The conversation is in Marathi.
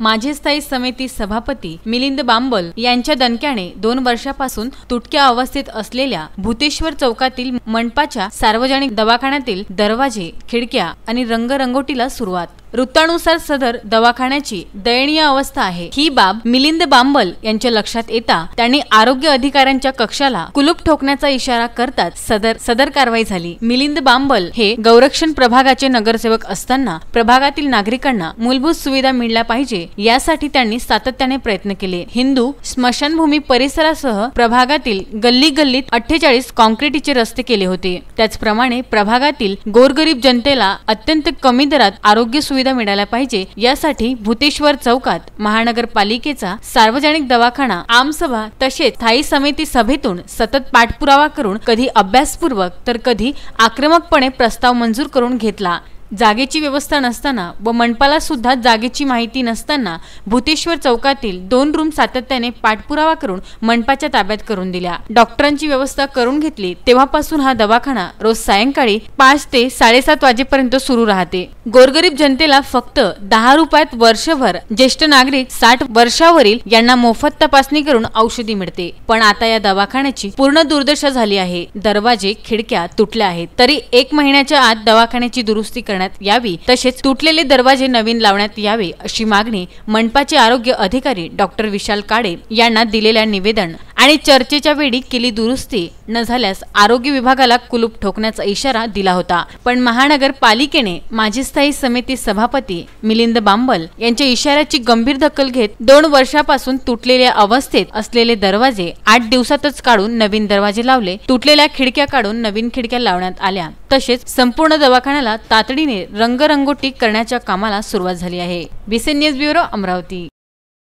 माजी स्थायी समिती सभापती मिलिंद बांबल यांच्या दणक्याने 2 वर्षापासून तुटक्या अवस्थेत असलेल्या भूतेश्वर चौकातील मनपाच्या सार्वजनिक दवाखान्यातील दरवाजे, खिडक्या आणि रंगरंगोटीला सुरुवात। वृत्तानुसार सदर दवाखान्याची दयनीय अवस्था आहे। ही बाब मिलिंद बांबल यांच्या लक्षात येता त्यांनी आरोग्य अधिकाऱ्यांच्या कक्षाला कुलूप ठोकण्याचा इशारा करताच सदर कारवाई झाली। मिलिंद बांबल हे गौरक्षण प्रभागाचे नगरसेवक असताना प्रभागातील नागरिकांना मूलभूत सुविधा मिळाल्या पाहिजे यासाठी त्यांनी सातत्याने प्रयत्न केले। हिंदू स्मशानभूमी परिसरासह प्रभागातील गल्ली गल्लीत 48 काँक्रीटचे रस्ते केले होते। त्याचप्रमाणे प्रभागातील गोरगरीब जनतेला अत्यंत कमी दरात आरोग्य सुविधा मिळाल्या पाहिजे यासाठी भूतेश्वर चौकात महानगरपालिकेचा सार्वजनिक दवाखाना, आमसभा तसेच स्थायी समिती सभेतून सतत पाठपुरावा करून कधी अभ्यासपूर्वक तर कधी आक्रमकपणे प्रस्ताव मंजूर करून घेतला। जागेची व्यवस्था नसताना व मनपाला सुद्धा जागेची माहिती नसताना भूतेश्वर चौकातील 2 रूम सातत्याने पाठपुरावा करून मनपाच्या ताब्यात करून दिल्या। डॉक्टरांची व्यवस्था करून घेतली तेव्हापासून हा दवाखाना रोज सायंकाळी 5 ते 7:30 वाजेपर्यंत सुरू राहते। गोरगरीब जनतेला फक्त 10 रुपयात वर्षभर, ज्येष्ठ नागरिक 60 वर्षावरील यांना मोफत तपासणी करून औषधी मिळते। पण आता या दवाखान्याची पूर्ण दुर्दशा झाली आहे। दरवाजे, खिडक्या तुटल्या आहेत तरी 1 महिन्याच्या आत दवाखान्याची दुरुस्ती करण्यात यावी तसेच तुटलेले दरवाजे नवीन लावण्यात यावे अशी मागणी मनपाचे आरोग्य अधिकारी डॉक्टर विशाल काळे यांना दिलेल्या निवेदन आणि चर्चेच्या वेळी केली दुरुस्ती न झाल्यास आरोग्य विभागाला कुलूप ठोकण्याचा इशारा दिला होता। पण महानगरपालिकेने माजी स्थायी समिती सभापती मिलिंद बांबल यांच्या इशाऱ्याची गंभीर दखल घेत 2 वर्षापासून तुटलेल्या अवस्थेत असलेले दरवाजे 8 दिवसातच काढून नवीन दरवाजे लावले। तुटलेल्या खिडक्या काढून नवीन खिडक्या लावण्यात आल्या तसेच संपूर्ण दवाखान्याला तातडीने रंगरंगोटी करण्याच्या कामाला सुरुवात झाली आहे। BCN news bureau, Amravati.